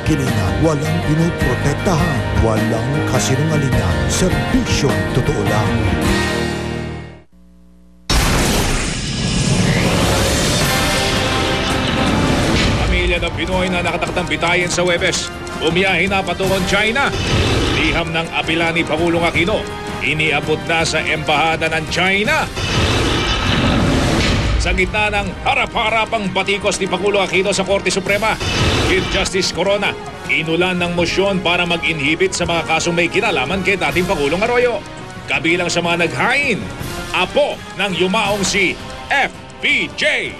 kilingan, walang pinoprotektahan, walang kasinungalingan, serbisyong totoo lang. Pamilya ng Pinoy na nakatakdang bitayin sa Huwebes, bumiyahin na patungong China. Liham ng apela ni Pangulong Aquino, iniabot na sa embahada ng China. Sa gitna ng harap-harapang batikos ni Pangulong Aquino sa Korte Suprema, Chief Justice Corona inulan ng mosyon para mag-inhibit sa mga kasong may kinalaman kay dating Pangulong Arroyo. Kabilang sa mga naghain, apo ng yumaong si FPJ.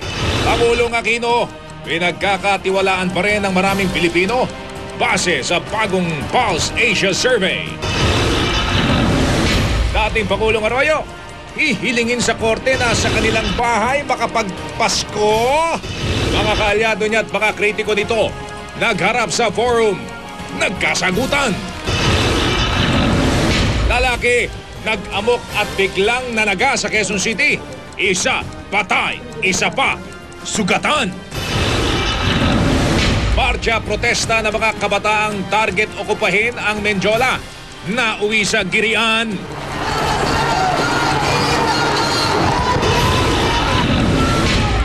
Pangulong Aquino, pinagkakatiwalaan pa rin ng maraming Pilipino base sa bagong Pulse Asia Survey. Dating Pangulong Arroyo, hihilingin sa korte na sa kanilang bahay makapagpasko. Mga kaalyado niya at mga kritiko nito nagharap sa forum, nagkasagutan. Lalaki, nag-amok at biglang nanaga sa Quezon City. Isa, patay. Isa pa, sugatan. Marcha protesta ng mga kabataang target okupahin ang Menjola. Nauwi sa Girian.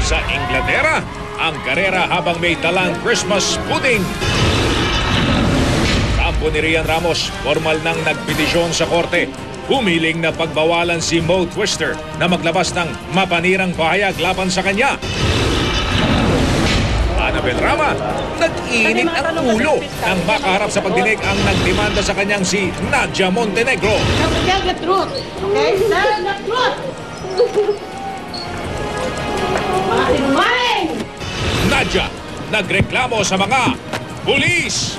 Sa Inglaterra, ang karera habang may dalang Christmas pudding. Kampo ni Rian Ramos, formal nang nagpetisyon sa korte. Humiling na pagbawalan si Mo Twister na maglabas ng mapanirang pahayag laban sa kanya. Annabel Rama, nag-init ang ulo nang makaharap sa pagdinig ang nagdemanda sa kanyang si Nadia Montenegro. Tell the truth, okay? Tell the truth! Nadia, nagreklamo sa mga pulis.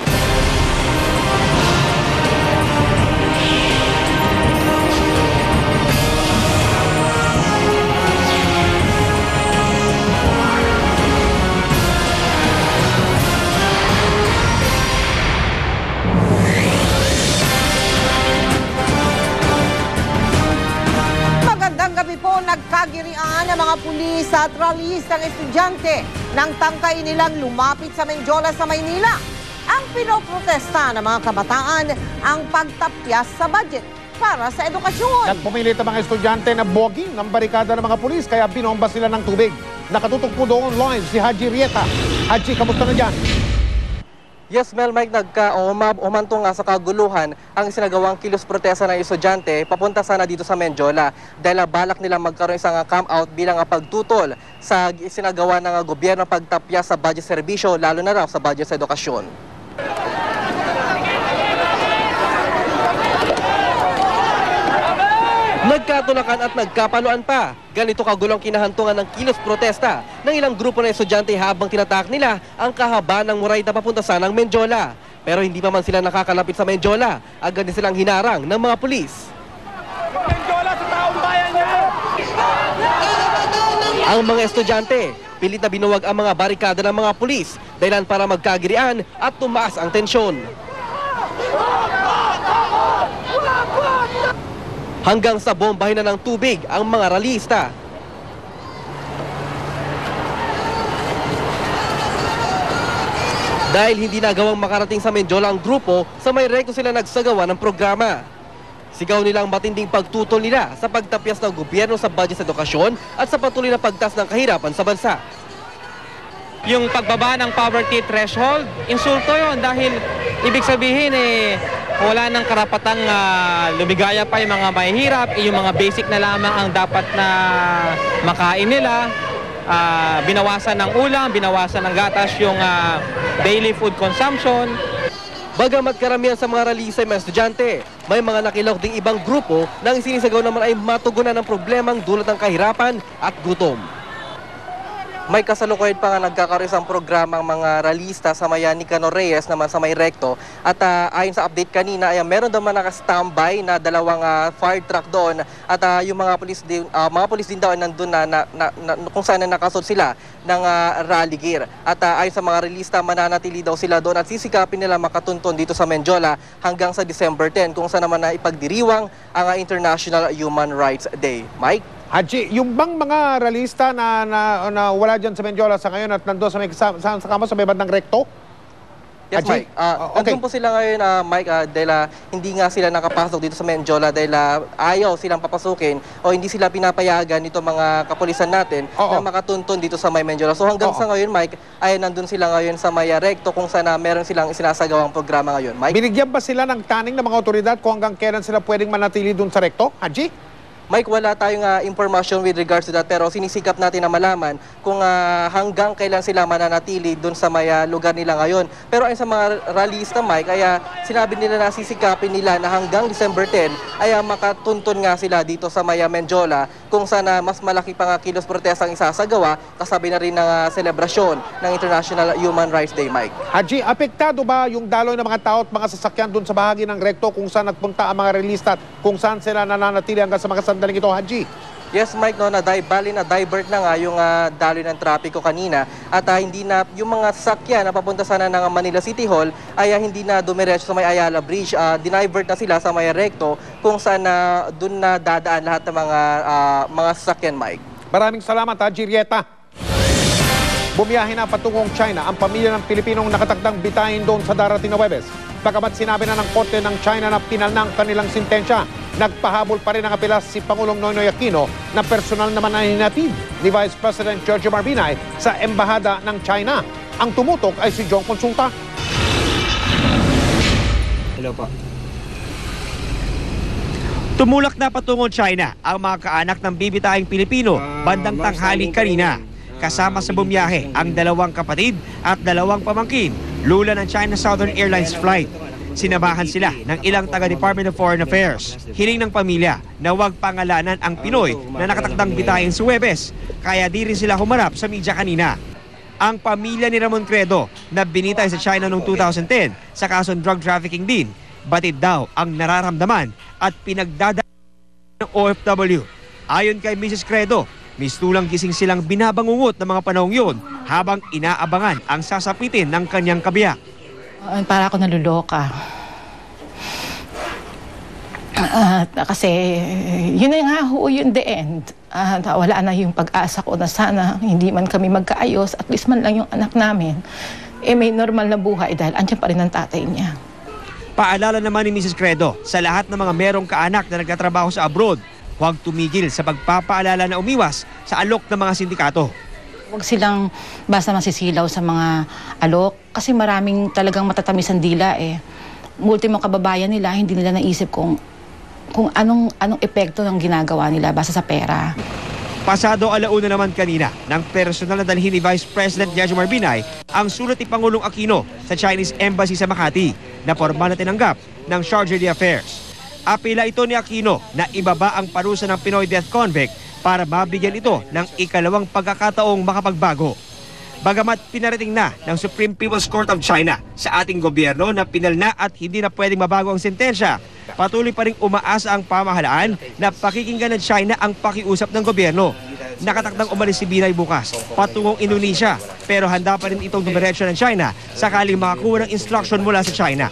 Nagkagirian ng mga pulis at rallyistang estudyante nang tangkay nilang lumapit sa Menjola sa Maynila. Ang pinoprotesta ng mga kabataan ang pagtapyas sa budget para sa edukasyon. Nagpumilit ang mga estudyante na boging ng barikada ng mga pulis kaya binomba sila ng tubig. Nakatutok po doon online si Haji Rieta. Haji, kamusta na dyan? Yes, Mel, Mike, umantong nga sa kaguluhan ang isinagawang kilos protesta ng estudyante papunta sana dito sa Menjola dahil balak nilang magkaroon isang camp out bilang pagtutol sa isinagawa ng gobyerno pagtapya sa budget serbisyo, lalo na raw sa budget sa edukasyon. Nagkatulakan at nagkapaluan pa. Ganito kagulong kinahantungan ng kilos protesta ng ilang grupo ng estudyante habang tinatak nila ang kahaba ng Murayta papunta sa ng Menjola. Pero hindi pa man sila nakakalapit sa Menjola, agad din silang hinarang ng mga pulis. Menjola sa taong bayan niya! Ang mga estudyante, pilit na binuwag ang mga barikada ng mga pulis dahilan para magkagirian at tumaas ang tensyon. Hanggang sa bombahin na ng tubig ang mga rallyista. Dahil hindi nagawang makarating sa Menjola ang grupo, sa may rekto sila nagsagawa ng programa. Sigaw nilang matinding pagtutol nila sa pagtapyas ng gobyerno sa budget sa edukasyon at sa patuloy na pagtaas ng kahirapan sa bansa. Yung pagbaba ng poverty threshold, insulto yon dahil ibig sabihin wala nang karapatang lumigaya pa yung mga mahihirap, yung mga basic na lamang ang dapat na makain nila. Binawasan ng ulam, binawasan ng gatas yung daily food consumption. Bagamat karamihan sa mga rallyista ay mga estudyante, may mga nakilahok ding ibang grupo na ang sinisagaw naman ay matugunan ng problemang dulot ng kahirapan at gutom. May kasalukuyan pa nga nagkakaroon isang programa ang mga rallyista sa Mayani Cano Reyes naman sa may rekto. At ayon sa update kanina, ay meron naman naka-standby na dalawang fire truck doon. At yung mga pulis din daw ay nandun kung saan nakasod sila ng rally gear. At ayon sa mga rallyista, mananatili daw sila doon at sisikapin nila makatunton dito sa Menjola hanggang sa December 10 kung saan naman na ipagdiriwang ang International Human Rights Day. Mike? Haji, yung bang mga ralista na wala dyan sa Menjola sa ngayon at nandun sa may bandang rekto? Yes, Haji? Mike. Nandun po sila ngayon, Mike, dahil hindi nga sila nakapasok dito sa Menjola dahil ayaw silang papasukin o hindi sila pinapayagan nito mga kapulisan natin na makatuntun dito sa may Menjola. So hanggang sa ngayon, Mike, ay nandun sila ngayon sa may Recto kung saan meron silang isinasagawang programa ngayon. Mike? Binigyan ba sila ng taning ng mga otoridad kung hanggang kailan sila pwedeng manatili doon sa Recto? Haji? Mike, wala tayong information with regards to that pero sinisikap natin na malaman kung hanggang kailan sila mananatili doon sa may lugar nila ngayon. Pero ayon sa mga rallyista, Mike, ay sinabi nila na sisikapin nila na hanggang December 10 ay makatuntun nga sila dito sa may Menjola kung saan mas malaki pang kilos protesta ang isasagawa kasabay na rin ng selebrasyon ng International Human Rights Day, Mike. Haji, apektado ba yung daloy ng mga tao at mga sasakyan doon sa bahagi ng Recto kung saan nagpunta ang mga rallyista at kung saan sila nananatili hanggang sa mga sandaling ito, Haji? Yes, Mike, no, bali na divert na nga yung daloy ng trapiko kanina at hindi na yung mga sasakyan na papunta sana ng Manila City Hall ay hindi na dumiretso sa may Ayala Bridge. Dinivert na sila sa may Recto kung saan doon na dadaan lahat ng mga sasakyan, Mike. Maraming salamat, Haji Rieta. Bumiyahe na patungong China ang pamilya ng Pilipinong nakatakdang bitayin doon sa darating na Huwebes. Bagamat sinabi na ng korte ng China na pinal na ang kanilang sintensya, nagpahabol pa rin ang apela si Pangulong Noynoy Aquino na personal naman na hinatid ni Vice President Giorgio Marbinay sa Embahada ng China. Ang tumutok ay si John Consulta. Hello po. Tumulak na patungong China ang mga kaanak ng bibitaying Pilipino bandang tanghali kanina. Kasama sa bumiyahe ang dalawang kapatid at dalawang pamangkin, lula ng China Southern Airlines flight. Sinamahan sila ng ilang taga-Department of Foreign Affairs. Hiling ng pamilya na huwag pangalanan ang Pinoy na nakatakdang bitayin sa Huwebes, kaya di rin sila humarap sa media kanina. Ang pamilya ni Ramon Credo na binitay sa China noong 2010 sa kasong drug trafficking din, batid daw ang nararamdaman at pinagdadaan ng OFW. Ayon kay Mrs. Credo, mistulang gising silang binabangungot ng mga panahong yun habang inaabangan ang sasapitin ng kanyang kabiyak. Para ako naluloka. Kasi yun na nga ho, yun the end. Wala na yung pag-asa ko na sana hindi man kami magkaayos, at least man lang yung anak namin may normal na buhay dahil andyan pa rin ang tatay niya. Paalala naman ni Mrs. Credo sa lahat ng mga merong kaanak na nagtatrabaho sa abroad, huwag tumigil sa pagpapaalala na umiwas sa alok ng mga sindikato. Huwag silang basta masisilaw sa mga alok kasi maraming talagang matatamis ang dila eh. Ultimo kababayan nila, hindi nila naisip kung anong epekto ng ginagawa nila basta sa pera. Pasado 1:00 naman kanina ng personal na dalhin ni Vice President Giorgio Marbinay ang sulat ni Pangulong Aquino sa Chinese Embassy sa Makati na formal na tinanggap ng Charge d'Affaires. Apela ito ni Aquino na ibaba ang parusa ng Pinoy death convict para mabigyan ito ng ikalawang pagkakataong makapagbago. Bagamat pinarating na ng Supreme People's Court of China sa ating gobyerno na pinal na at hindi na pwedeng mabago ang sentensya, patuloy pa rin umaasa ang pamahalaan na pakikinggan ng China ang pakiusap ng gobyerno. Nakatakdang umalis si Binay bukas patungong Indonesia, pero handa pa rin itong dumiretso ng China sakaling makakuha ng instruction mula sa China.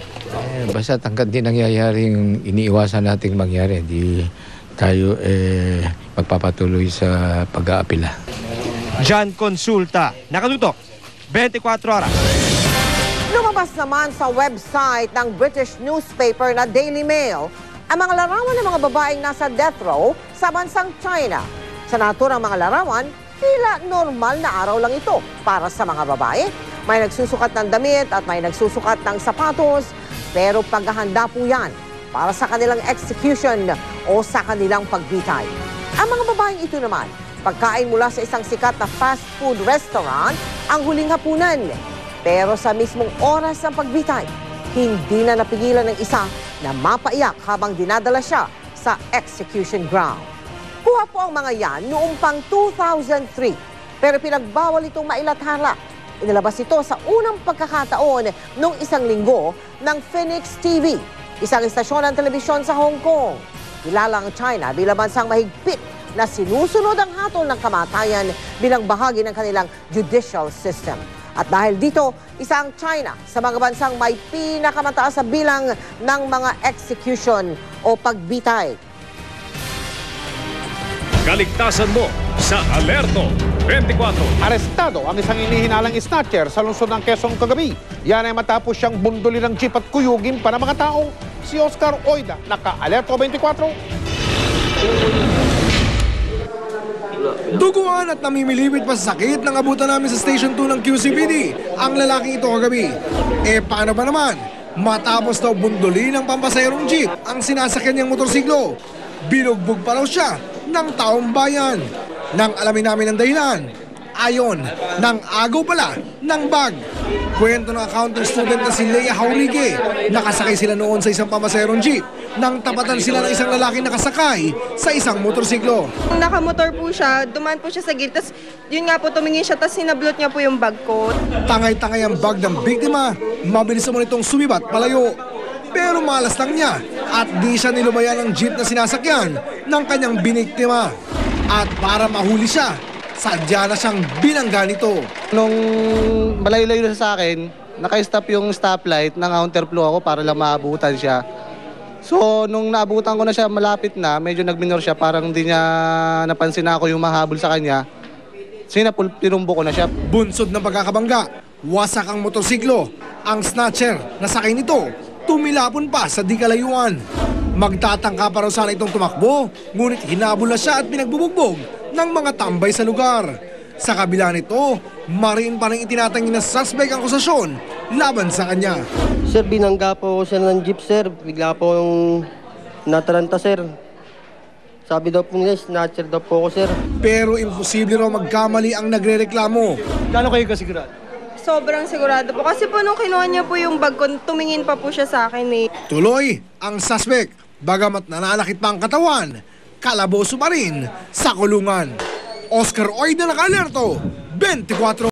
Basta hanggang di nangyayari yung iniiwasan nating mangyari, di tayo magpapatuloy sa pag-aapila. John Consulta, nakatutok, 24 oras. Lumabas naman sa website ng British newspaper na Daily Mail ang mga larawan ng mga babaeng nasa death row sa bansang China. Sa naturang mga larawan, tila normal na araw lang ito para sa mga babae. May nagsusukat ng damit at may nagsusukat ng sapatos, pero paghahanda po yan para sa kanilang execution o sa kanilang pagbitay. Ang mga babaeng ito naman, pagkain mula sa isang sikat na fast food restaurant ang huling hapunan. Pero sa mismong oras ng pagbitay, hindi na napigilan ng isa na mapaiyak habang dinadala siya sa execution ground. Kuha po ang mga yan noong pang 2003, pero pinagbawal itong mailathala. Inilabas ito sa unang pagkakataon noong 1 linggo ng Phoenix TV, isang istasyon ng telebisyon sa Hong Kong. Kilala ang China bilang bansang mahigpit na sinusunod ang hatol ng kamatayan bilang bahagi ng kanilang judicial system. At dahil dito, isa ang China sa mga bansang may pinakamataas sa bilang ng mga execution o pagbitay. Kaligtasan mo sa Alerto. 24. Arestado ang isang inihinalang snatcher sa lungsod ng Quezon kagabi. Yan ay matapos siyang bundulin ng jeep at kuyugin pa ng mga taong si Oscar Oida. Naka-alerto 24. Duguan at namimilipit pa sa sakit nang abutan namin sa Station 2 ng QCPD ang lalaking ito kagabi. Paano ba naman? Matapos daw bundulin ng pampasayrong jeep ang sinasakyan niyang motorsiklo. Binugbog pa raw siya ng taong bayan. Nang alamin namin ang dahilan, ayon, nang agaw pala ng bag. Kwento ng accounting student na si Leia Haurige, nakasakay sila noon sa isang pampasayrong jeep nang tapatan sila ng isang lalaki nakasakay sa isang motorsiklo. Nakamotor po siya, dumaan po siya sa gilid, tapos yun nga po tumingin siya, tapos sinablot niya po yung bag ko. Tangay-tangay ang bag ng biktima, mabilis naman itong sumibat palayo. Pero malas lang niya at di siya nilubayan ng jeep na sinasakyan ng kanyang biniktima. At para mahuli siya, sadya na siyang binangga nito. Nung malayo-layo na sa akin, naka-stop yung stoplight, nang-counterflow ako para lang maabutan siya. So, nung naabutan ko na siya, malapit na, medyo nagminor siya, parang hindi niya napansin na ako yung mahabol sa kanya. Tinumbo ko na siya. Bunsod ng pagkakabangga, wasak ang motorsiklo. Ang snatcher na sakay nito, tumilapon pa sa di kalayuan. Magtatangka pa raw sana itong tumakbo, ngunit hinabol na siya at pinagbubugbog ng mga tambay sa lugar. Sa kabila nito, marin pa rin itinatanggi ng suspect ang akusasyon laban sa kanya. Sir, binangga po siya ng jeep, sir. Bigla po yung nataranta, sir. Sabi daw po nila, snatcher daw po ako, sir. Pero imposible raw magkamali ang nagrereklamo. Gano'n kayo kasigurado? Sobrang sigurado po. Kasi po nung kinuha niya po yung bag ko, tumingin pa po siya sa akin eh. Tuloy ang suspect. Bagamat nananakit pa ang katawan, kalaboso pa rin sa kulungan. Oscar Oida, naka-alerto, 24.